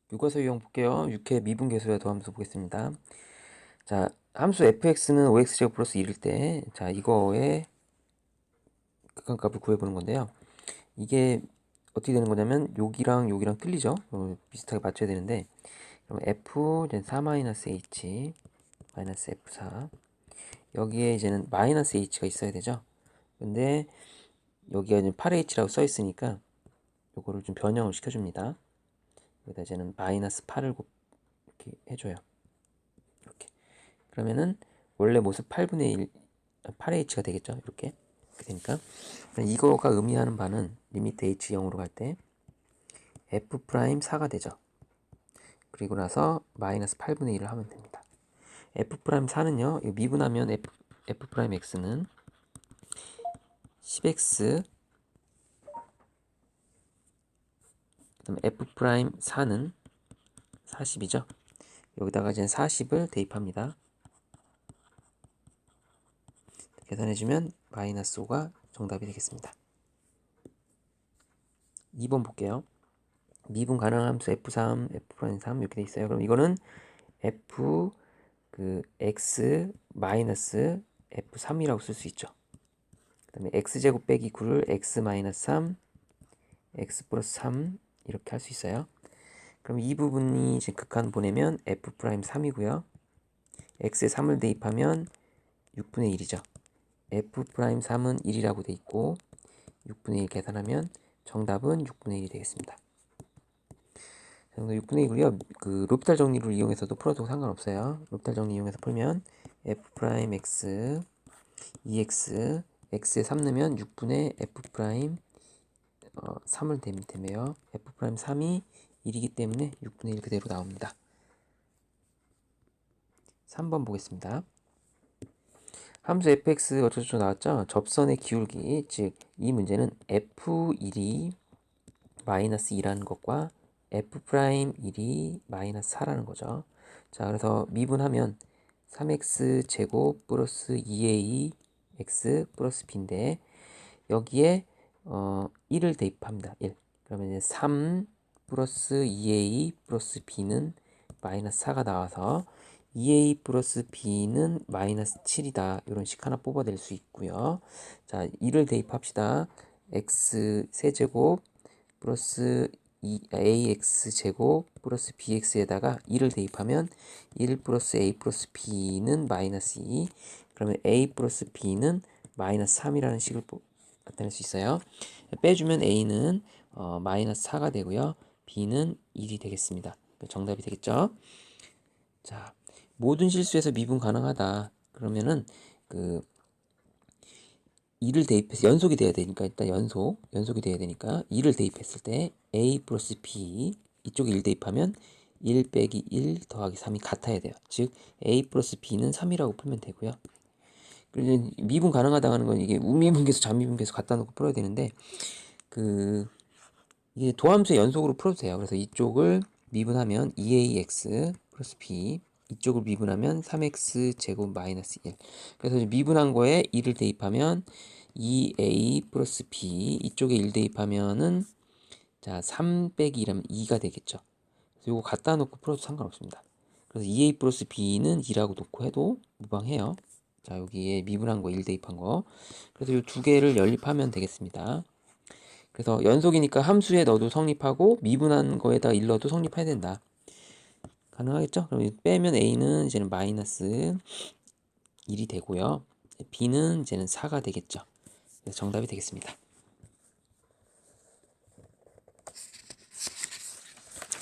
교과서 유형 볼게요. 6회 미분계수의 더함수 보겠습니다. 자, 함수 fx는 5x제곱 플러스 1일 때, 자, 이거의 극한값을 구해보는 건데요. 이게 어떻게 되는 거냐면, 여기랑 틀리죠? 비슷하게 맞춰야 되는데, 그럼 f, 이제 4-h, 마이너스 f4. 여기에 이제는 마이너스 h가 있어야 되죠? 근데, 여기가 이제 8h라고 써 있으니까, 요거를 좀 변형을 시켜줍니다. 여기다 이제는 마이너스 8을 이렇게 해줘요. 이렇게. 그러면은 원래 모습 8분의 1, 8h가 되겠죠. 이렇게 되니까 이거가 의미하는 바는 리미트 h 0으로 갈 때 f 프라임 4가 되죠. 그리고 나서 마이너스 8분의 1을 하면 됩니다. f 프라임 4는요. 이거 미분하면 f 프라임 x는 10x, 그다음 f 프라임 4는 40이죠. 여기다가 이제 40을 대입합니다. 계산해주면 마이너스 5가 정답이 되겠습니다. 2번 볼게요. 미분 가능한 함수 f3, f'3 이렇게 돼 있어요. 그럼 이거는 f x 마이너스 f3이라고 쓸 수 있죠. 그 다음에 x제곱 빼기 9를 x 마이너스 3, x 플러스 3 이렇게 할 수 있어요. 그럼 이 부분이 지금 극한 보내면 f 프라임 3이고요. x에 3을 대입하면 6분의 1이죠. f 프라임 3은 1이라고 돼 있고 6분의 1 계산하면 정답은 6분의 1이 되겠습니다. 6분의 2고요. 로피탈 정리를 이용해서도 풀어도 상관없어요. 로피탈 정리 이용해서 풀면 f 프라임 x 2x x에 3 넣으면 6분의 f 프라임 3을 대매요. f 프라임 3이 1이기 때문에 6분의 1 그대로 나옵니다. 3번 보겠습니다. 함수 fx 어쩌고저쩌고 나왔죠? 접선의 기울기, 즉 이 문제는 f1이 마이너스 2라는 것과 f 프라임 1이 마이너스 4라는 거죠. 자, 그래서 미분하면 3x 제곱 플러스 2a x 플러스 b인데 여기에 1을 대입합니다. 1. 그러면 이제 3 플러스 2a 플러스 b는 마이너스 4가 나와서 2a 플러스 b는 마이너스 7이다. 이런 식 하나 뽑아낼 수 있고요. 자, 1을 대입합시다. x 세제곱 플러스 ax 제곱 플러스 bx에다가 1을 대입하면 1 플러스 a 플러스 b는 마이너스 2. 그러면 a 플러스 b는 마이너스 3이라는 식을 나타낼 수 있어요. 빼주면 a는 마이너스 4가 되고요. b는 1이 되겠습니다. 정답이 되겠죠? 자, 모든 실수에서 미분 가능하다. 그러면은 2를 대입해서 연속이 돼야 되니까 일단 연속이 돼야 되니까 2를 대입했을 때 a 플러스 b 이쪽에 1 대입하면 1 빼기 1 더하기 3이 같아야 돼요. 즉 a 플러스 b는 3이라고 풀면 되고요. 그리고 미분 가능하다고 하는 건 이게 우미분계수, 잔미분계수 갖다 놓고 풀어야 되는데 이게 도함수의 연속으로 풀어도 돼요. 그래서 이쪽을 미분하면 2ax 플러스 b 이쪽을 미분하면 3x 제곱 마이너스 1. 그래서 미분한 거에 1을 대입하면 2a 플러스 b 이쪽에 1 대입하면은 자 3 빼기 1하면 2가 되겠죠. 그래서 이거 갖다 놓고 풀어도 상관없습니다. 그래서 2a 플러스 b는 2라고 놓고 해도 무방해요. 자 여기에 미분한 거 1 대입한 거. 그래서 이 두 개를 연립하면 되겠습니다. 그래서 연속이니까 함수에 넣어도 성립하고 미분한 거에다 1 넣어도 성립해야 된다. 가능하겠죠? 그럼 빼면 a는 이제는 마이너스 1이 되고요. b는 이제는 4가 되겠죠. 그래서 정답이 되겠습니다.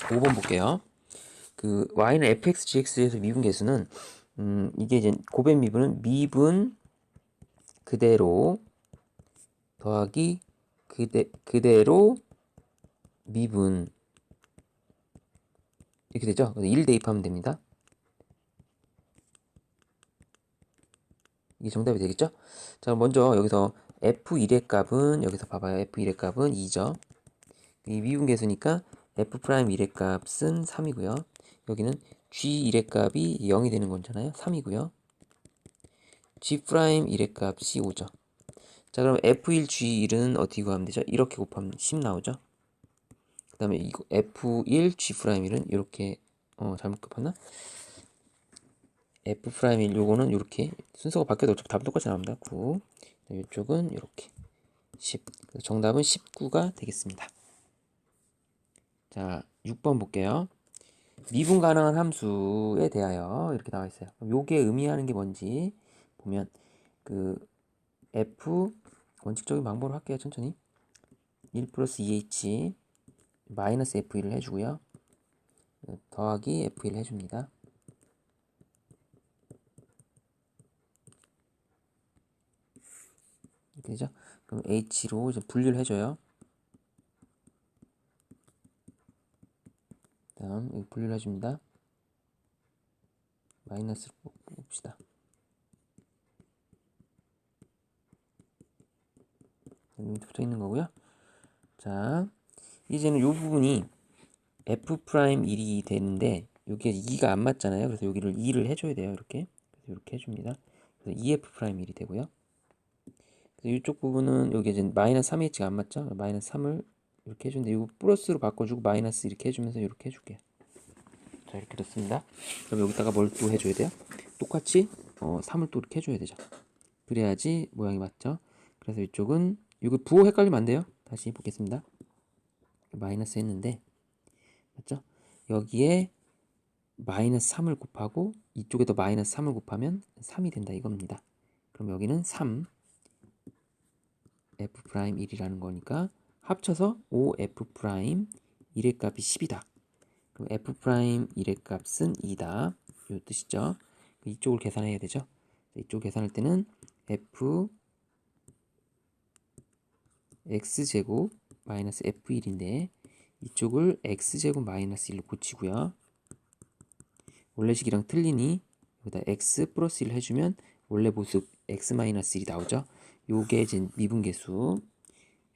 5번 볼게요. y는 fx, gx에서 미분 계수는 이게 이제 고변 미분은 미분 그대로 더하기 그대로 미분 이렇게 되죠. 그래서 1 대입하면 됩니다. 이게 정답이 되겠죠? 자, 먼저 여기서 f1의 값은 여기서 봐봐요. f1의 값은 2죠. 이 미분계수니까 f'1의 값은 3이고요. 여기는 g1의 값이 0이 되는 거잖아요. 3이고요. g'1의 값이 5죠. 자, 그럼 f1 g1은 어떻게 구하면 되죠? 이렇게 곱하면 10 나오죠. 그 다음에 이거 F1 G'1은 이렇게 잘못 급했나? F'1 요거는 이렇게 순서가 바뀌어도 어차피 답 똑같이 나옵니다. 9. 이쪽은 이렇게 10. 정답은 19가 되겠습니다. 자, 6번 볼게요. 미분 가능한 함수에 대하여 이렇게 나와 있어요. 그럼 요게 의미하는 게 뭔지 보면 그 F 원칙적인 방법으로 할게요. 천천히. 1 플러스 2H 마이너스 F1을 해주고요. 더하기 F1 해줍니다. 이렇게 되죠? 그럼 H로 이제 분리를 해줘요. 다음 여기 분리를 해줍니다. 마이너스를 봅시다. 여기 붙어 있는 거고요. 자, 이제는 이 부분이 F'1이 되는데 여기에 2가 안 맞잖아요. 그래서 여기를 2를 해줘야 돼요. 이렇게. 그래서 이렇게 해줍니다. 그래서 2F'1이 되고요. 그래서 이쪽 부분은 여기 이제 마이너스 3H가 안 맞죠? 마이너스 3을 이렇게 해주는데 이거 플러스로 바꿔주고 마이너스 이렇게 해주면서 이렇게 해줄게요. 자, 이렇게 됐습니다. 그럼 여기다가 뭘 또 해줘야 돼요? 똑같이 3을 또 이렇게 해줘야 되죠. 그래야지 모양이 맞죠? 그래서 이쪽은 이거 부호 헷갈리면 안 돼요. 다시 보겠습니다. 마이너스 했는데 맞죠? 여기에 마이너스 3을 곱하고 이쪽에도 마이너스 3을 곱하면 3이 된다 이겁니다. 그럼 여기는 3 F'1이라는 거니까 합쳐서 5F'1의 값이 10이다. 그럼 F'1의 값은 2다. 이 뜻이죠. 이쪽을 계산해야 되죠. 이쪽 계산할 때는 F x제곱 마이너스 F1인데 이쪽을 x제곱 마이너스 1로 고치고요. 원래식이랑 틀리니 여기다 x 플러스 1 해주면 원래 모습 x 마이너스 1이 나오죠. 요게 이제 미분계수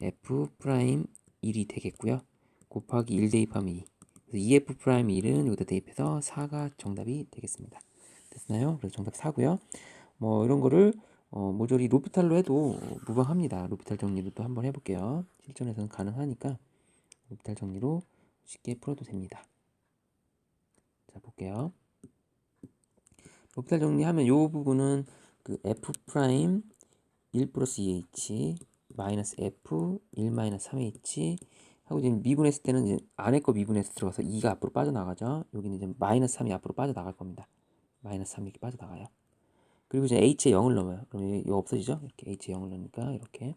F'1이 되겠고요. 곱하기 1 대입하면 2. 그래서 2F'1은 여기다 대입해서 4가 정답이 되겠습니다. 됐나요? 그래서 정답 4고요. 뭐 이런 거를 모조리 로피탈로 해도 무방합니다. 로피탈 정리로 또 한번 해볼게요. 실전에서는 가능하니까 로피탈 정리로 쉽게 풀어도 됩니다. 자, 볼게요. 로피탈 정리하면 이 부분은 그 F' 1 플러스 2H 마이너스 F 1 마이너스 3H 하고 이제 미분했을 때는 이제 안에 거 미분해서 들어가서 2가 앞으로 빠져나가죠. 여기는 이제 마이너스 3이 앞으로 빠져나갈 겁니다. 마이너스 3이 이렇게 빠져나가요. 그리고 이제 h에 0을 넣어요. 그럼 이거 없어지죠? 이렇게 h에 0을 넣으니까 이렇게.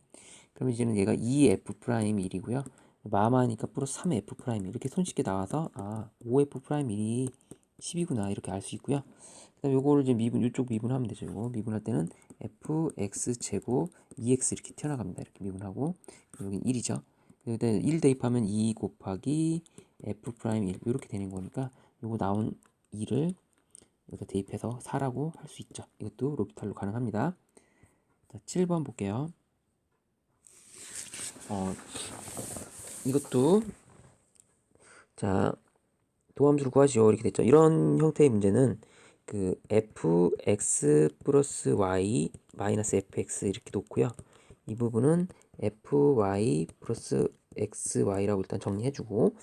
그럼 이제는 얘가 2F'1이고요. 마마니까 플러스 3F' 이렇게 손쉽게 나와서 5F'1이 10이구나 이렇게 알 수 있고요. 그다음 요거를 이제 이쪽 미분하면 되죠. 요거 미분할 때는 fx 제곱 2x 이렇게 튀어나갑니다. 이렇게 미분하고 여기 1이죠. 여기다 1 대입하면 2 곱하기 f'1 이렇게 되는 거니까 요거 나온 2를 여기다 대입해서 4라고 할 수 있죠. 이것도 로피탈로 가능합니다. 자, 7번 볼게요. 이것도 자 도함수를 구하시오 이렇게 됐죠. 이런 형태의 문제는 그 fx 플러스 y 마이너스 fx 이렇게 놓고요. 이 부분은 fy 플러스 xy라고 일단 정리해주고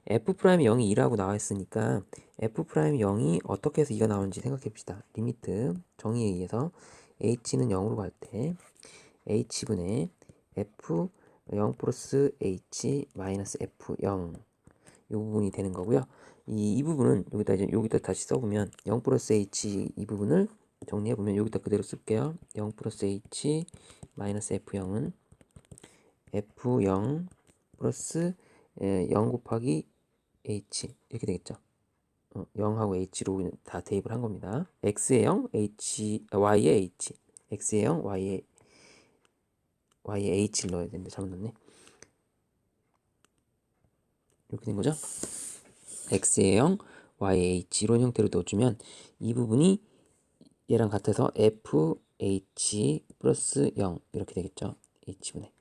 f'0이 0이 2라고 나와 있으니까 f'0이 0이 어떻게 해서 2가 나오는지 생각해 봅시다. 리미트 정의에 의해서 h는 0으로 갈 때 h분의 f 0 플러스 h 마이너스 f0 이 부분이 되는 거고요. 이 부분은 여기다 다시 써보면 0 플러스 h 이 부분을 정리해보면 여기다 그대로 쓸게요. 0 플러스 h 마이너스 f0은 f0 플러스 0 곱하기 h 이렇게 되겠죠. 0하고 h로 다 대입을 한 겁니다. x의 0, y의 h x의 0, y의 h를 넣어야 되는데 잘못 넣네. 이렇게 된 거죠. x의 0, y의 h 이런 형태로 넣어주면 이 부분이 얘랑 같아서 fh 플러스 0 이렇게 되겠죠. h분의.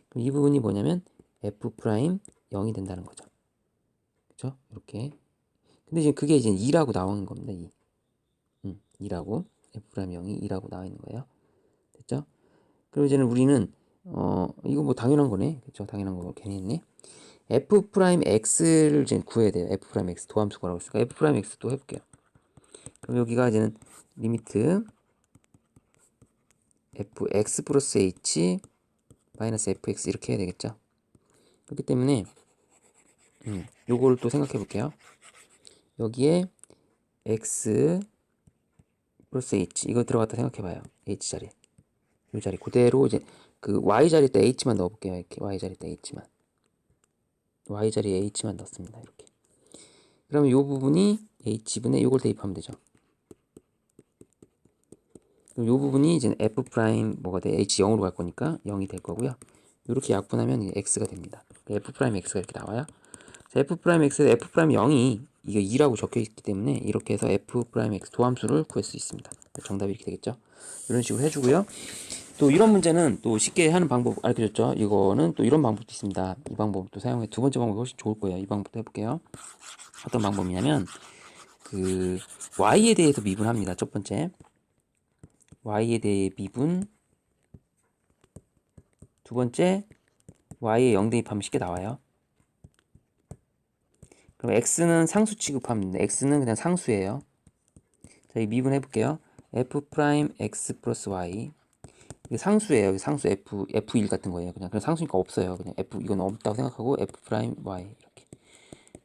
그럼 이 부분이 뭐냐면 f' 0이 된다는 거죠. 그렇죠? 이렇게. 근데 지금 그게 이제 2라고 나오는 겁니다. 2라고 f' 0이 2라고 나와 있는 거예요. 됐죠? 그럼 이제는 우리는 이거 뭐 당연한 거네. 그쵸? 당연한 거 괜히 했네. f 프라임 x를 이제 구해야 돼요. f 프라임 x 도함수 구하라고 했으니까 f 프라임 x 또 해볼게요. 그럼 여기가 이제는 리미트 fx 플러스 h 마이너스 fx 이렇게 해야 되겠죠. 그렇기 때문에 요거를 또 생각해 볼게요. 여기에 x 플러스 h 이거 들어갔다 생각해 봐요. h 자리 이 자리 그대로 이제 그 y 자리에 h만 넣어 볼게요. 이렇게 y 자리에 h만 y 자리에 h만 넣습니다. 이렇게. 그러면 요 부분이 h분의 요걸 대입하면 되죠. 그럼 요 부분이 이제 f 프라임 뭐가 돼? h 0으로 갈 거니까 0이 될 거고요. 이렇게 약분하면 x가 됩니다. f 프라임 x가 이렇게 나와요. 자, f 프라임 x에 f 프라임 0이 이게 2라고 적혀 있기 때문에 이렇게 해서 f 프라임 x 도함수를 구할 수 있습니다. 정답이 이렇게 되겠죠. 이런 식으로 해주고요. 또 이런 문제는 또 쉽게 하는 방법 알려줬죠. 이거는 또 이런 방법도 있습니다. 이 방법도 사용해. 두 번째 방법이 훨씬 좋을 거예요. 이 방법도 해볼게요. 어떤 방법이냐면 그 y에 대해서 미분합니다. 첫 번째 y에 대해 미분. 두 번째 y에 0 대입하면 쉽게 나와요. 그럼 x는 상수 취급하면 됩니다. x는 그냥 상수예요. 자, 이 미분 해볼게요. f 프라임 x 플러스 y 이게 상수예요. 이게 상수 f1 같은 거예요. 그냥 상수니까 없어요. 그냥 f 이건 없다고 생각하고 f 프라임 y 이렇게.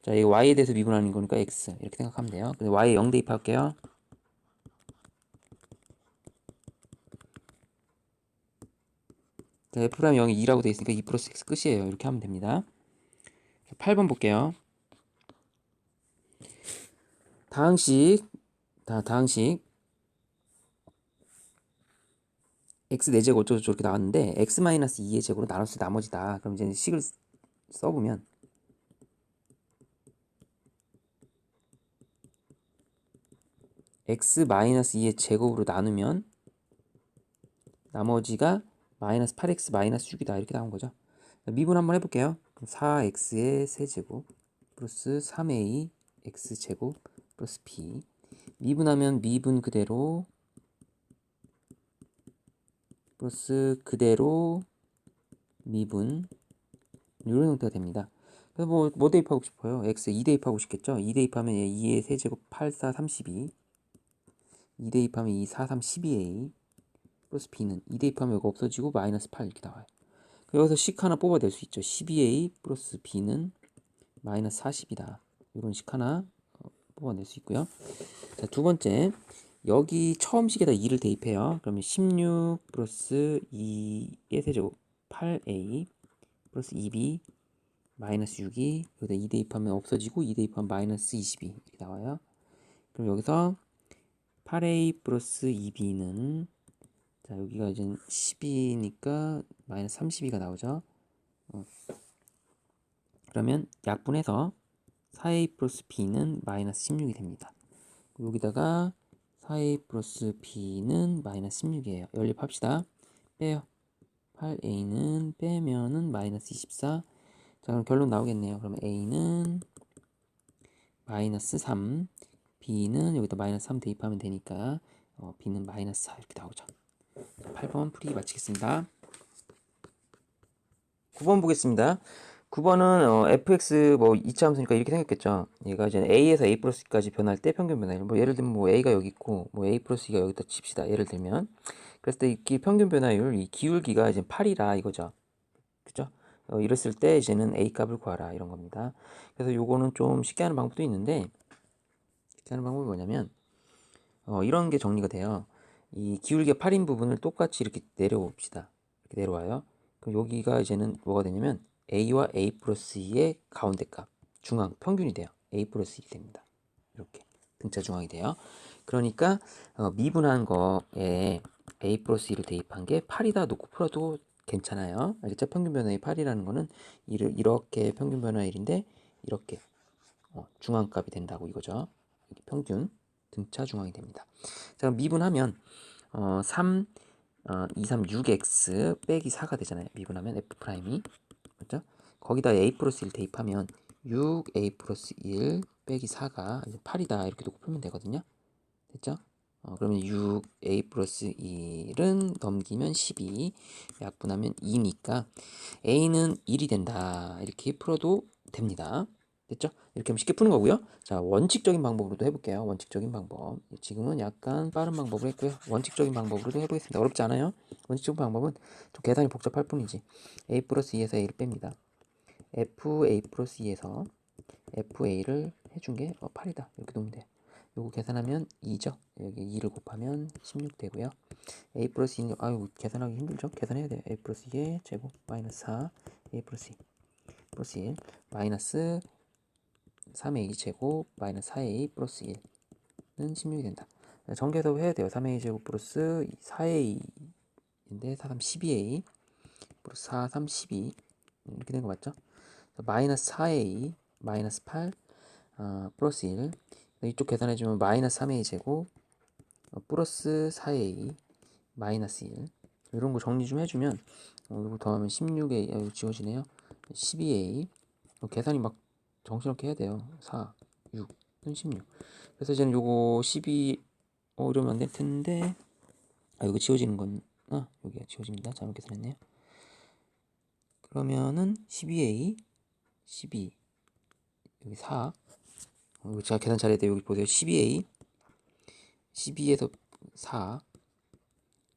자, 이 y에 대해서 미분하는 거니까 x 이렇게 생각하면 돼요. 근데 y에 0 대입할게요. 자, f 프라임 0이 2라고 돼 있으니까 2 플러스 x 끝이에요. 이렇게 하면 됩니다. 8번 볼게요. 다항식 x 4제곱 어쩌고 저렇게 나왔는데 x 마이너스 2의 제곱으로 나눴을 때 나머지다. 그럼 이제 식을 써보면 x 마이너스 2의 제곱으로 나누면 나머지가 마이너스 8x 마이너스 6이다. 이렇게 나온 거죠. 미분 한번 해볼게요. 그럼 4x의 세제곱 플러스 3a x제곱 플러스 b 미분하면 미분 그대로 플러스 그대로 미분 이런 형태가 됩니다. 그래서 뭐 대입하고 싶어요? x 2 대입하고 싶겠죠? 2 대입하면 2의 세제곱 8, 4, 32 2 대입하면 2, 4, 3, 12a 플러스 b는 2 대입하면 이거 없어지고 마이너스 8 이렇게 나와요. 여기서 식 하나 뽑아낼 수 있죠. 12a 플러스 b는 마이너스 40이다. 이런 식 하나 뽑아낼 수 있고요. 자, 두 번째 여기 처음 식에다 2를 대입해요. 그러면 16 플러스 2의 세제곱 8a 플러스 2b 마이너스 6이 여기다 2 대입하면 없어지고 2 대입하면 마이너스 22 이렇게 나와요. 그럼 여기서 8a 플러스 2b는 자 여기가 이제 12니까 마이너스 32가 나오죠. 그러면 약분해서 4a 플러스 b는 마이너스 16이 됩니다. 여기다가 4a 플러스 b는 마이너스 16이에요. 연립합시다. 빼요. 8a는 빼면은 마이너스 24. 자 그럼 결론 나오겠네요. 그럼 a는 마이너스 3, b는 여기다 마이너스 3 대입하면 되니까 b는 마이너스 4 이렇게 나오죠. 8번 풀이 마치겠습니다. 9번 보겠습니다. 9번은 fx 뭐 2차 함수니까 이렇게 생겼겠죠. 얘가 이제 a에서 a 플러스까지 변할 때 평균 변화율. 뭐 예를 들면 뭐 a가 여기 있고 뭐 a 플러스 2가 여기다 칩시다. 예를 들면 그랬을 때 이 평균 변화율 이 기울기가 이제 8이라 이거죠. 그죠? 이랬을 때 이제는 a 값을 구하라 이런 겁니다. 그래서 요거는 좀 쉽게 하는 방법도 있는데 쉽게 하는 방법이 뭐냐면 이런 게 정리가 돼요. 이 기울기가 8인 부분을 똑같이 이렇게 내려봅시다. 이렇게 내려와요. 그럼 여기가 이제는 뭐가 되냐면 a와 a 플러스 2의 가운데 값, 중앙, 평균이 돼요. a 플러스 2 됩니다. 이렇게 등차 중앙이 돼요. 그러니까 미분한 거에 a 플러스 2를 대입한 게 8이다 놓고 풀어도 괜찮아요. 알겠죠? 평균 변화율 8이라는 거는 이렇게 평균 변화율인데 이렇게 중앙값이 된다고 이거죠. 여기 평균 등차 중앙이 됩니다. 자, 미분하면 3, 2, 3, 6x 빼기 4가 되잖아요. 미분하면 f 프라임이 그렇죠? 거기다 a 플러스 1 대입하면 6a 플러스 1 빼기 4가 8이다 이렇게 놓고 풀면 되거든요. 됐죠? 그러면 6a 플러스 1은 넘기면 12, 약분하면 2니까 a는 1이 된다. 이렇게 풀어도 됩니다. 됐죠? 이렇게 하면 쉽게 푸는 거고요. 자, 원칙적인 방법으로도 해볼게요. 원칙적인 방법. 지금은 약간 빠른 방법으로 했고요. 원칙적인 방법으로도 해보겠습니다. 어렵지 않아요? 원칙적인 방법은 좀 계산이 복잡할 뿐이지. a 플러스 2에서 a를 뺍니다. fa 플러스 2에서 fa를 해준 게 8이다. 이렇게 놓으면 돼요. 요거 계산하면 2죠. 여기 2를 곱하면 16 되고요. a 플러스 2는 아유 계산하기 힘들죠. 계산해야 돼요. a 플러스 2의 제곱 마이너스 4 a 플러스 2 플러스 1 마이너스 3a 제곱 마이너스 4a 플러스 1는 16이 된다. 정계해서 해야 돼요. 3a 제곱 플러스 4a인데 4, 3, 12a 플러스 4, 3, 12 이렇게 된 거 맞죠? 마이너스 4a 마이너스 8 플러스 1 이쪽 계산해주면 마이너스 3a 제곱 플러스 4a 마이너스 1 이런 거 정리 좀 해주면 이거 더하면 16a 지워지네요. 12a 계산이 막 정신없게 해야 돼요. 4, 6은 16. 그래서 이제는 요거 12 이러면 안 될 텐데 이거 지워지는 건 여기가 지워집니다. 잘못 계산했네요. 그러면은 12a 12 여기 4 이거 제가 계산 잘해야 돼요. 여기 보세요. 12a 12에서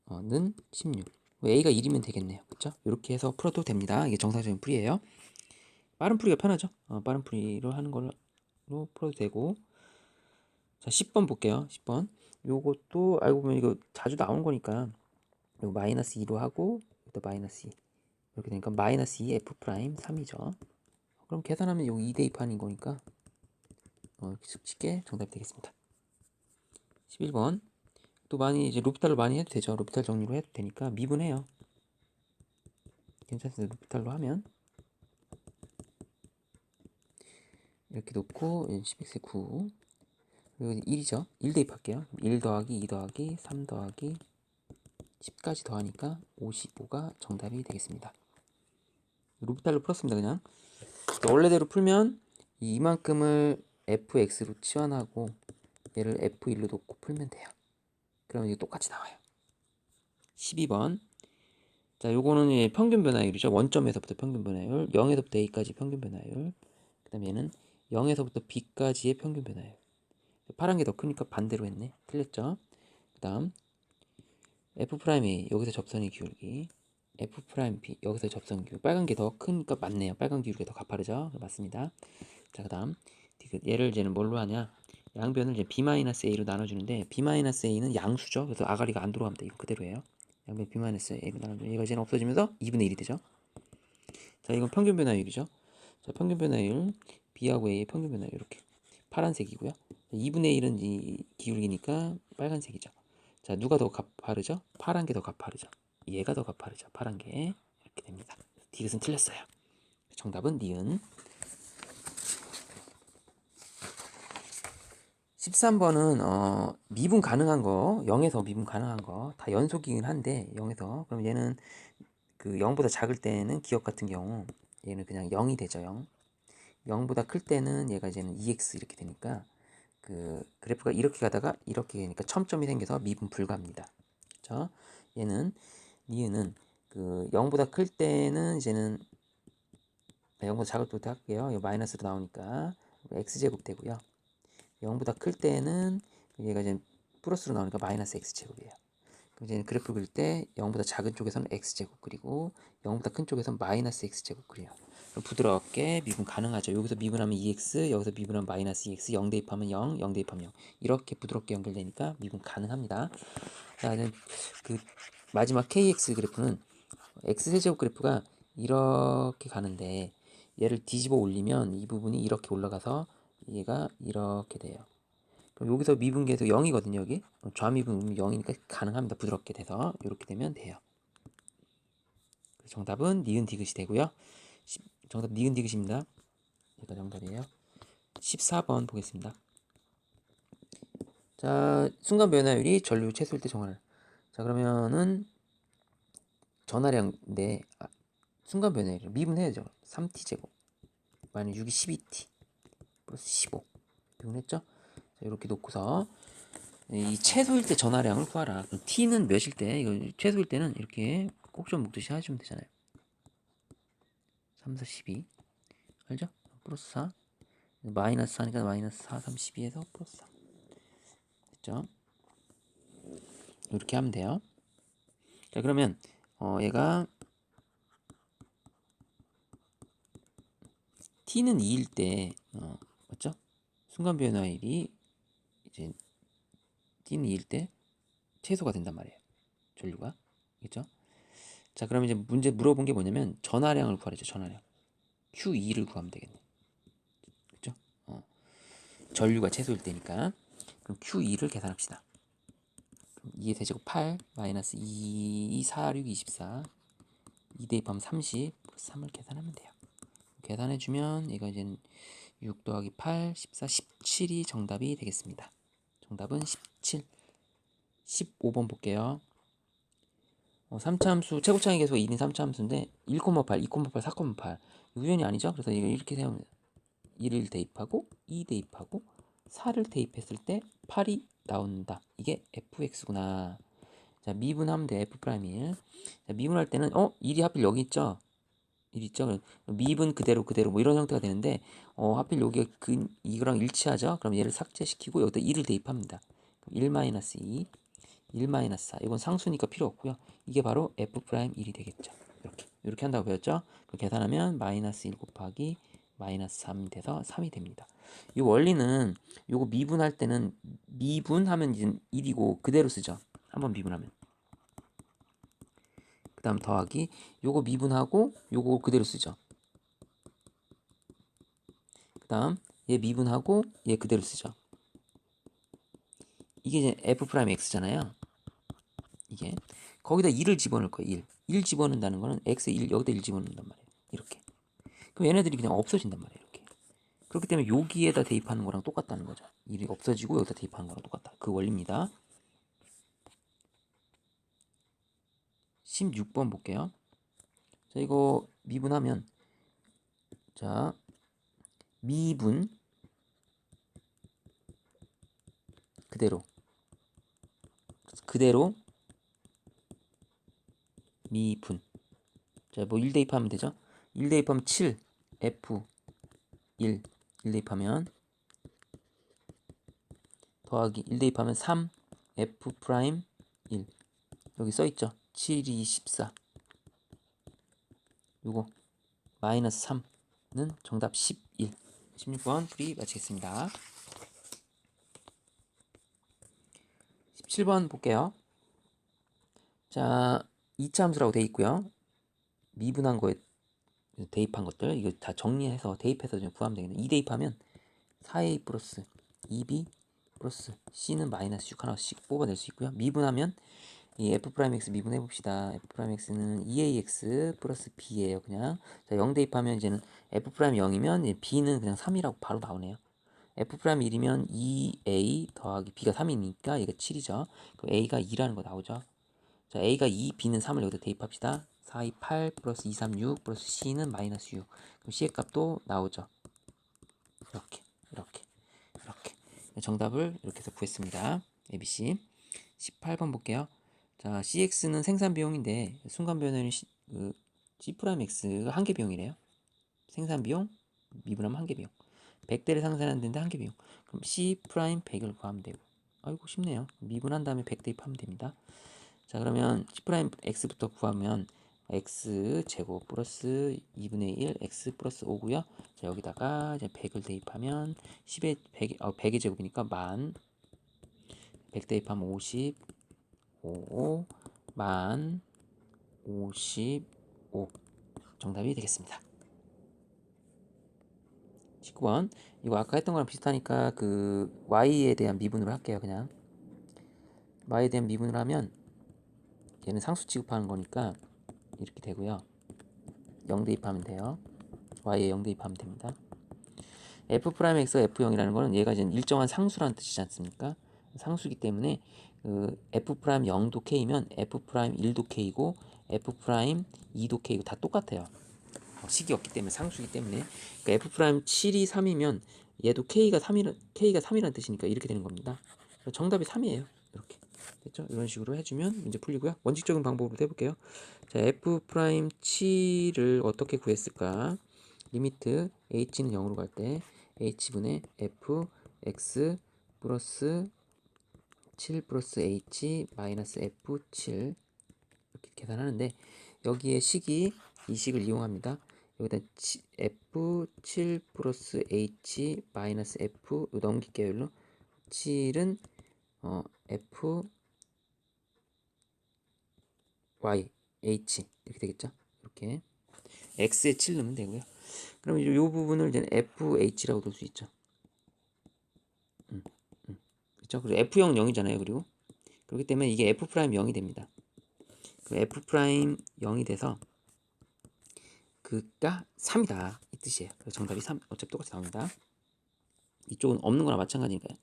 4는 16. a가 1이면 되겠네요. 그쵸? 이렇게 해서 풀어도 됩니다. 이게 정상적인 풀이에요. 빠른 풀이가 편하죠? 빠른 풀이로 하는 걸로 풀어도 되고. 자, 10번 볼게요. 10번. 요것도 알고 보면 이거 자주 나오는 거니까 요 마이너스 2로 하고 또 마이너스 2 이렇게 되니까 마이너스 2 f 프라임 3이죠. 그럼 계산하면 요 2 대입하는 거니까 쉽게 정답이 되겠습니다. 11번. 또 많이 이제 로피탈로 많이 해도 되죠. 로피탈 정리로 해도 되니까 미분해요. 괜찮습니다. 로피탈로 하면 이렇게 놓고 10x의 9 그리고 1이죠. 1 대입할게요. 1 더하기 2 더하기 3 더하기 10까지 더하니까 55가 정답이 되겠습니다. 로피탈로 풀었습니다. 그냥 원래대로 풀면 이만큼을 fx로 치환하고 얘를 f1로 놓고 풀면 돼요. 그러면 이게 똑같이 나와요. 12번. 자, 요거는 평균 변화율이죠. 원점에서부터 평균 변화율, 0에서부터 a까지 평균 변화율. 그 다음에 얘는 0에서부터 b까지의 평균 변화율. 파란 게 더 크니까 반대로 했네. 틀렸죠? 그 다음 F'A 여기서 접선의 기울기 F'B 여기서 접선 기울기 빨간 게 더 크니까 맞네요. 빨간 기울기가 더 가파르죠? 맞습니다. 자, 그 다음 얘를 이제는 뭘로 하냐 양변을 이제 B-A로 나눠주는데 B-A는 양수죠. 그래서 아가리가 안 들어갑니다. 이거 그대로예요. 양변 B-A로 나눠주면 얘가 이제는 없어지면서 2분의 1이 되죠. 자, 이건 평균 변화율이죠. 자, 평균 변화율 B하고 A의 평균 변화율 이렇게 파란색이고요. 2분의 1은 이 기울기니까 빨간색이죠. 자, 누가 더 가파르죠? 파란 게 더 가파르죠. 얘가 더 가파르죠. 파란 게 이렇게 됩니다. 디귿은 틀렸어요. 정답은 니은. 13번은 미분 가능한 거 0에서 미분 가능한 거 다 연속이긴 한데 0에서 그럼 얘는 그 0보다 작을 때는 기억 같은 경우 얘는 그냥 0이 되죠. 0 0보다 클 때는 얘가 이제는 2x 이렇게 되니까 그 그래프가 이렇게 가다가 이렇게 되니까 첨점이 생겨서 미분 불가입니다. 그렇죠? 얘는 니은은 그 0보다 클 때는 이제는 0보다 작을 때부터 할게요. 이거 마이너스로 나오니까 x제곱 되고요. 0보다 클 때는 얘가 이제 플러스로 나오니까 마이너스 x제곱이에요. 그럼 이제 그래프 그릴 때 0보다 작은 쪽에서는 x제곱 그리고 0보다 큰 쪽에서는 마이너스 x제곱 그려요. 부드럽게 미분 가능하죠. 여기서 미분하면 2x, 여기서 미분하면 마이너스 2x, 0 대입하면 0, 0 대입하면 0. 이렇게 부드럽게 연결되니까 미분 가능합니다. 자, 이제 그 마지막 kx 그래프는 x세제곱 그래프가 이렇게 가는데 얘를 뒤집어 올리면 이 부분이 이렇게 올라가서 얘가 이렇게 돼요. 그럼 여기서 미분계에서 0이거든요. 여기 좌미분 0이니까 가능합니다. 부드럽게 돼서 이렇게 되면 돼요. 정답은 니은 디귿이 되고요. 정답 니은 디귿입니다. 얘가 정답이에요. 14번 보겠습니다. 자, 순간 변화율이 전류 채소일 때 정할. 자, 그러면은 전하량인데 순간 변화율 미분해야죠. 3t 제곱 마이너스 6이 12t 플러스 15 미분했죠? 자, 이렇게 놓고서 이 최소일 때 전하량을 구하라. 그럼 t는 몇일 때? 이거 최소일 때는 이렇게 꼭 좀 묶듯이 해주면 되잖아요. 3, 4, 12. 알죠? 플러스 4. 마이너스 4니까 마이너스 4, 3, 12에서 플러스 4. 됐죠? 이렇게 하면 돼요. 자, 그러면 얘가 t는 2일 때 맞죠? 순간 변화율이 이제 t는 2일 때 최소가 된단 말이에요. 전류가. 그렇죠? 자, 그러면 이제 문제 물어본 게 뭐냐면 전하량을 구하래죠. 전하량. Q2를 구하면 되겠네. 그렇죠? 전류가 최소일 때니까. 그럼 Q2를 계산합시다. 2의 세제곱 8 마이너스 2, 4, 6, 24 2 대입하면 30 플러스 3을 계산하면 돼요. 계산해주면 이거 이제는 6 더하기 8, 14, 17이 정답이 되겠습니다. 정답은 17. 15번 볼게요. 3차함수 최고차항의 계수가 1인 3차함수인데 1,8, 2,8, 4,8 우연이 아니죠? 그래서 이거 이렇게 세우면 1을 대입하고 2 대입하고 4를 대입했을 때 8이 나온다. 이게 fx구나. 자, 미분하면 돼. f'1. 자, 미분할 때는 1이 하필 여기 있죠? 1 있죠? 미분 그대로 뭐 이런 형태가 되는데 하필 여기가 이거랑 일치하죠? 그럼 얘를 삭제시키고 여기다 2를 대입합니다. 그럼 1-2 1-4 이건 상수니까 필요 없고요. 이게 바로 f'1이 되겠죠. 이렇게 한다고 배웠죠? 계산하면 마이너스 1 곱하기 마이너스 3이 돼서 3이 됩니다. 이 원리는 요거 미분할 때는 미분하면 이제 1이고 그대로 쓰죠. 한번 미분하면. 그 다음 더하기 요거 미분하고 요거 그대로 쓰죠. 그 다음 얘 미분하고 얘 그대로 쓰죠. 이게 이제 f'x잖아요. 이게 거기다 1을 집어넣을 거예요. 1 집어넣는다는 거는 x 1 여기다 1 집어넣는단 말이에요. 이렇게. 그럼 얘네들이 그냥 없어진단 말이에요. 이렇게. 그렇기 때문에 여기에다 대입하는 거랑 똑같다는 거죠. 1이 없어지고 여기다 대입하는 거랑 똑같다. 그 원리입니다. 16번 볼게요. 자, 이거 미분하면 자, 미분 그대로 미분. 자, 뭐 1 대입하면 되죠? 1 대입하면 7 F 1 대입하면 더하기 1 대입하면 3 F 프라임 1 여기 써있죠? 7, 2, 14 요거 마이너스 3는 정답 11 16번 풀이 마치겠습니다. 17번 볼게요. 자, 2차 함수라고 돼 있고요. 미분한 거에 대입한 것들 이거 다 정리해서 대입해서 좀 구하면 되겠네. 2 대입하면 4a 플러스 2b 플러스 c는 마이너스 6 하나씩 뽑아낼 수 있고요. 미분하면 이 f'x 미분해 봅시다. f'x는 2ax 플러스 b예요. 그냥 자, 0 대입하면 이제는 f'0이면 b는 그냥 3이라고 바로 나오네요. f'1이면 2a 더하기 b가 3이니까 얘가 7이죠. 그럼 a가 2라는 거 나오죠. 자, a가 2, b는 3을 여기다 대입합시다. 4, 2, 8 플러스 2, 3, 6 플러스 c는 마이너스 6. 그럼 c의 값도 나오죠. 이렇게 정답을 이렇게 해서 구했습니다. ABC 18번 볼게요. 자, CX는 생산 비용인데 순간 변화는 C'X가 한계 비용이래요. 생산 비용 미분하면 한계 비용. 100대를 생산하는데 한계 비용. 그럼 C 프라임 100을 구하면 되고. 아이고 쉽네요. 미분한 다음에 100 대입하면 됩니다. 자, 그러면 C 프라임 X부터 구하면 x 제곱 플러스 2분의 1 x 플러스 5고요. 자, 여기다가 이제 100을 대입하면 10의 100의 제곱이니까 만 100 대입하면 55 만 55 정답이 되겠습니다. 19번 이거 아까 했던 거랑 비슷하니까 그 y에 대한 미분으로 할게요. 그냥 y에 대한 미분을 하면 얘는 상수 취급하는 거니까 이렇게 되고요. 0 대입하면 돼요. y에 0 대입하면 됩니다. f'x f0이라는 거는 얘가 이제 일정한 상수라는 뜻이지 않습니까? 상수기 때문에 그 f'0도 k면 f'1도 k고 f'2도 k고 다 똑같아요. 식이 없기 때문에 상수기 때문에 그러니까 f'7이 3이면 얘도 k가 3이라는 뜻이니까 이렇게 되는 겁니다. 정답이 3이에요. 이렇게 됐죠? 이런 식으로 해주면 문제 풀리고요. 원칙적인 방법으로 해볼게요. 자, f 프라임 7을 어떻게 구했을까? 리미트 h는 0으로 갈 때 h분의 f x 플러스 7 플러스 h 마이너스 f7 이렇게 계산하는데, 여기에 식이 이 식을 이용합니다. 여기다 f7 플러스 h 마이너스 f 넘길게요. 일로 7은 f y h 이렇게 되겠죠. 이렇게 x에 7 넣으면 되고요. 그럼 이 부분을 이제 fh라고 둘 수 있죠. 그렇죠. 그리고 f0 0이잖아요. 그리고 그렇기 때문에 이게 f 프라임 0이 됩니다. 그럼 f 프라임 0이 돼서 그가 3이다 이 뜻이에요. 그래서 정답이 3. 어차피 똑같이 나옵니다. 이쪽은 없는 거나 마찬가지니까요.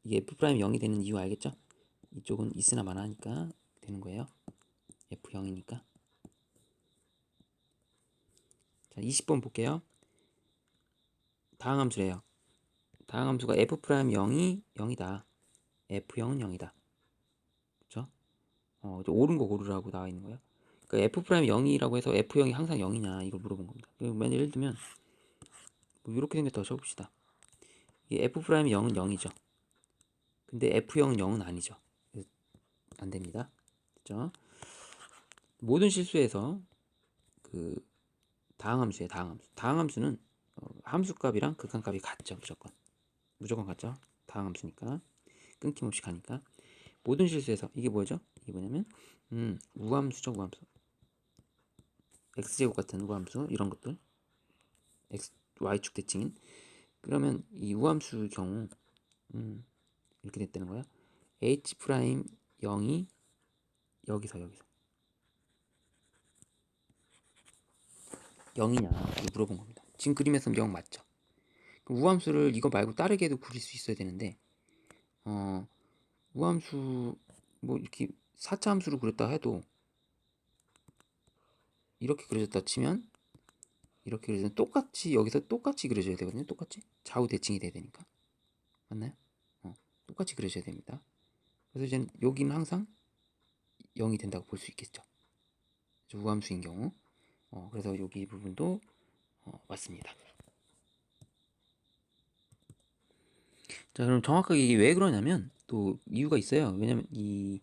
이게 f 프라임 0이 되는 이유 알겠죠? 이쪽은 있으나 마나니까 되는 거예요. f0이니까. 자, 20번 볼게요. 다항함수래요. 다항함수가 f 프라임 0이 0이다. f0은 0이다. 그렇죠? 옳은 거 고르라고 나와 있는 거예요. 그러니까 f 프라임 0이라고 해서 f0이 항상 0이냐 이걸 물어본 겁니다. 만약 예를 들면 뭐 이렇게 생겼다고 쳐봅시다. 이게 f 프라임 0은 0이죠. 근데 f0은 0은 아니죠. 안 됩니다. 그렇죠? 모든 실수에서 그 다항함수예요. 다항함수. 다항함수는 함수값이랑 극한값이 같죠. 무조건 같죠. 다항함수니까 끊김없이 가니까. 모든 실수에서 이게 뭐죠? 이게 뭐냐면 우함수죠. 우함수. x제곱 같은 우함수 이런 것들 y축 대칭인. 그러면 이 우함수 경우 이렇게 됐다는 거야. h 프라임 0이 여기서 0이냐 물어본 겁니다. 지금 그림에서 0 맞죠? 우함수를 이거 말고 다르게도 그릴 수 있어야 되는데 우함수 뭐 이렇게 4차 함수로 그렸다 해도 이렇게 그려졌다 치면 이렇게 그려서 똑같이 여기서 똑같이 그려줘야 되거든요. 똑같이 좌우 대칭이 돼야 되니까. 맞나요? 똑같이 그려줘야 됩니다. 그래서 이제 여기는 항상 0이 된다고 볼 수 있겠죠. 우함수인 경우. 그래서 여기 부분도 맞습니다. 자, 그럼 정확하게 이게 왜 그러냐면 또 이유가 있어요. 왜냐면 이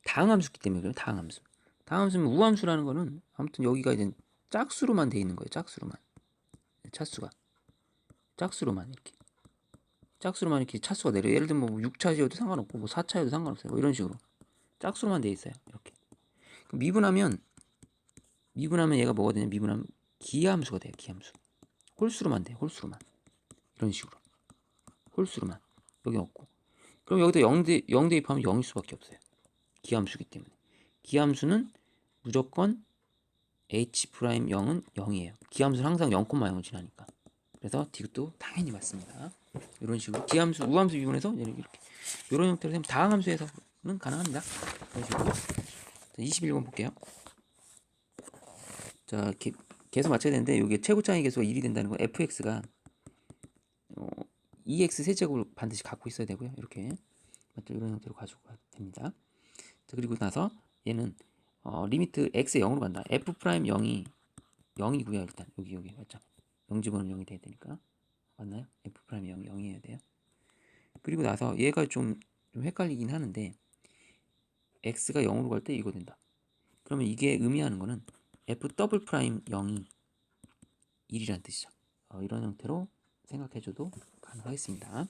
다항함수기 때문에 그래요. 다항함수. 다항함수는 우함수라는 거는 아무튼 여기가 이제 짝수로만 돼 있는 거예요. 짝수로만. 차수가 짝수로만 이렇게 차수가 내려. 예를 들면 뭐 6차여도 상관없고 뭐 4차여도 상관없어요. 뭐 이런 식으로 짝수로만 돼 있어요. 이렇게. 미분하면 얘가 뭐가 되냐? 미분하면 기하함수가 돼요. 기하함수. 홀수로만 돼요. 홀수로만. 이런 식으로. 홀수로만. 여기 없고. 그럼 여기다 0 대입하면 0일 수밖에 없어요. 기하함수기 때문에. 기하함수는 무조건 h'0은 0이에요. 기하함수는 항상 0,0을 지나니까. 그래서 디귿도 당연히 맞습니다. 이런 식으로 기하함수, 우함수 미분해서 이렇게 이런 형태로 되면 다항함수에서는 가능합니다. 이런 식으로. 자, 21번 볼게요. 자, 계속 맞춰야 되는데 이게 최고차항의 계수가 1이 된다는 건 fx가 2x 세제곱을 반드시 갖고 있어야 되고요. 이렇게 맞죠? 이런 형태로 가지고 가야 됩니다. 자, 그리고 나서 얘는 리미트 x에 0으로 간다. f 프라임 0이 0이고요. 일단 여기 맞죠? 0 집어넣으면 0이 돼야 되니까. 맞나요? f 프라임 0이 0이어야 돼요. 그리고 나서 얘가 좀 헷갈리긴 하는데 x가 0으로 갈 때 이거 된다. 그러면 이게 의미하는 거는 f 더블 프라임 0이 1이라는 뜻이죠. 이런 형태로 생각해줘도 가능하겠습니다.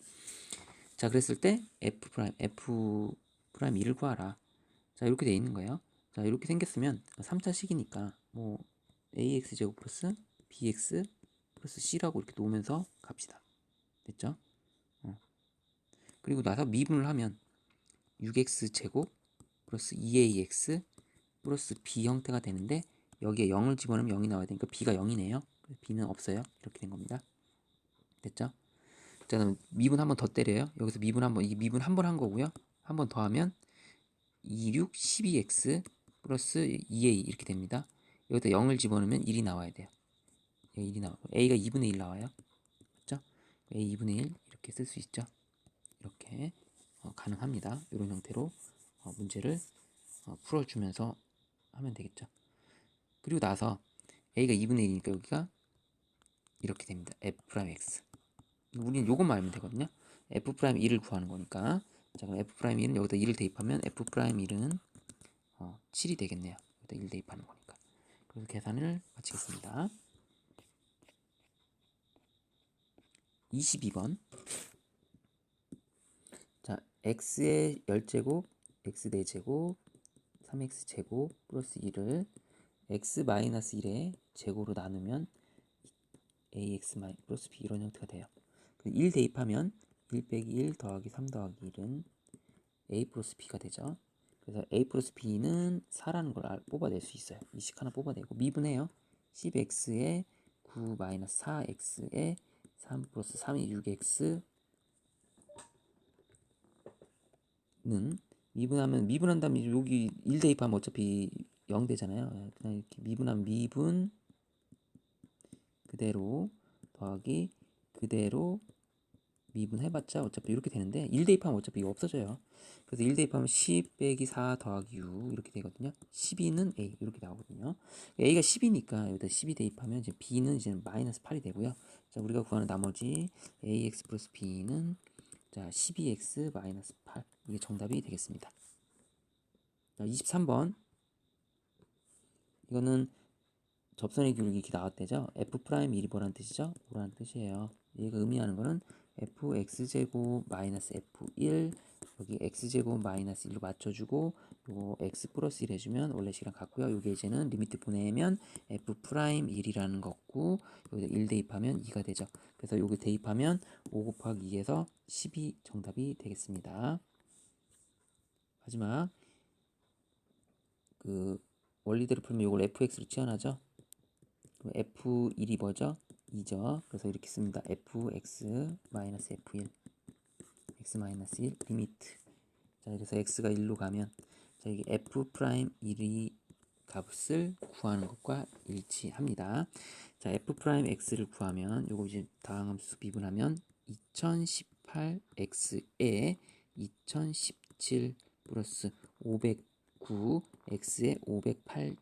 자, 그랬을 때 f 프라임 1을 구하라. 자, 이렇게 돼 있는 거예요. 자, 이렇게 생겼으면 3차 식이니까 뭐 ax 제곱 플러스 bx 플러스 c라고 이렇게 놓으면서 갑시다. 됐죠? 그리고 나서 미분을 하면 6x 제곱 플러스 2ax 플러스 b 형태가 되는데 여기에 0을 집어넣으면 0이 나와야 되니까 b가 0이네요. b는 없어요. 이렇게 된 겁니다. 됐죠? 자, 그럼 미분 한 번 더 때려요. 여기서 미분 한 번, 이 미분 한 번 한 거고요. 한 번 더 하면 26, 12x 플러스 2a 이렇게 됩니다. 여기다 0을 집어넣으면 1이 나와야 돼요. 여기 1이 나오고 a가 2분의 1 나와요. 맞죠? a 2분의 1 이렇게 쓸 수 있죠. 이렇게 가능합니다. 이런 형태로 문제를 풀어주면서 하면 되겠죠. 그리고 나서 a가 2분의 1이니까 여기가 이렇게 됩니다. f'(x) 우리는 요것만 알면 되거든요. f'1을 구하는 거니까. 자, 그럼 f'1은 여기다 1을 대입하면 f'1은 7이 되겠네요. 여기다 1 대입하는 거니까. 그래서 계산을 마치겠습니다. 22번. 자, x의 10제곱, x 4제곱, 3x제곱 플러스 1을 x-1의 제곱으로 나누면 ax 플러스 b 이런 형태가 돼요. 1 대입하면 1 빼기 1 더하기 3 더하기 1은 a 플러스 b가 되죠. 그래서 a 플러스 b는 4라는 걸 뽑아낼 수 있어요. 이 식 하나 뽑아내고 미분해요. 10x에 9 마이너스 4x에 3 플러스 3이 6x 는 미분한 다음에 여기 1 대입하면 어차피 0 되잖아요. 그냥 이렇게 미분하면 미분 그대로 더하기 그대로 미분해봤자 어차피 이렇게 되는데 1 대입하면 어차피 이거 없어져요. 그래서 1 대입하면 10 빼기 4 더하기 6 이렇게 되거든요. 12는 a 이렇게 나오거든요. a가 10이니까 여기다 12 대입하면 이제 b는 이제 마이너스 8이 되고요. 자, 우리가 구하는 나머지 ax 플러스 b는 자 12x 마이너스 8 이게 정답이 되겠습니다. 자, 23번 이거는 접선의 기울기 이렇게 나왔대죠. f'1이 뭐라는 뜻이죠? 뭐라는 뜻이에요. 얘가 의미하는 거는 fx제곱 마이너스 f1 여기 x제곱 마이너스 1로 맞춰주고 요거 x 플러스 1 해주면 원래 식이랑 같고요. 요게 이제는 리미트 보내면 f'1이라는 거고 여기다 1 대입하면 2가 되죠. 그래서 요거 대입하면 5 곱하기 2에서 12 정답이 되겠습니다. 마지막 그 원리대로 풀면 요걸 fx로 치환하죠. f1이 뭐죠? 2죠. 그래서 이렇게 씁니다. fx 마이너스 f1 x-1 리미트. 자, 그래서 x가 1로 가면 자, 이게 f'1이 값을 구하는 것과 일치합니다. 자, f'x를 구하면 요거 이제 다항함수 미분하면 2018x에 2017 플러스 509 x에 508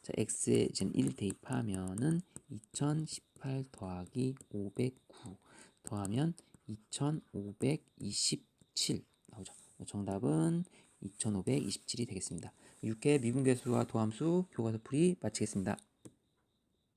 자, x에 지금 1 대입하면은 2018 더하기 509 더하면 2527 나오죠. 정답은 2527이 되겠습니다. 6회 미분계수와 도함수 교과서 풀이 마치겠습니다.